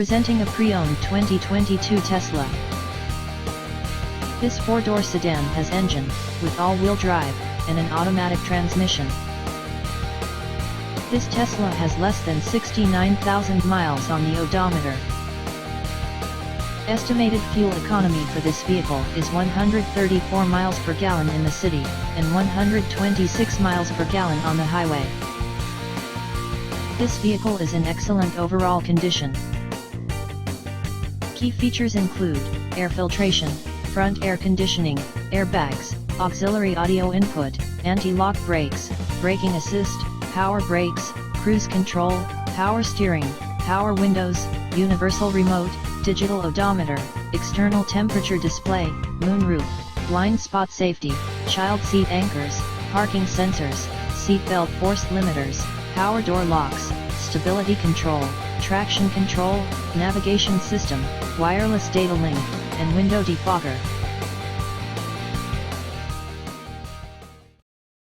Presenting a pre-owned 2022 Tesla. This four-door sedan has engine, with all-wheel drive, and an automatic transmission. This Tesla has less than 69,000 miles on the odometer. Estimated fuel economy for this vehicle is 134 miles per gallon in the city, and 126 miles per gallon on the highway. This vehicle is in excellent overall condition. Key features include air filtration, front air conditioning, airbags, auxiliary audio input, anti-lock brakes, braking assist, power brakes, cruise control, power steering, power windows, universal remote, digital odometer, external temperature display, moonroof, blind spot safety, child seat anchors, parking sensors, seat belt force limiters, power door locks, stability control, traction control, navigation system, wireless data link, and window defogger.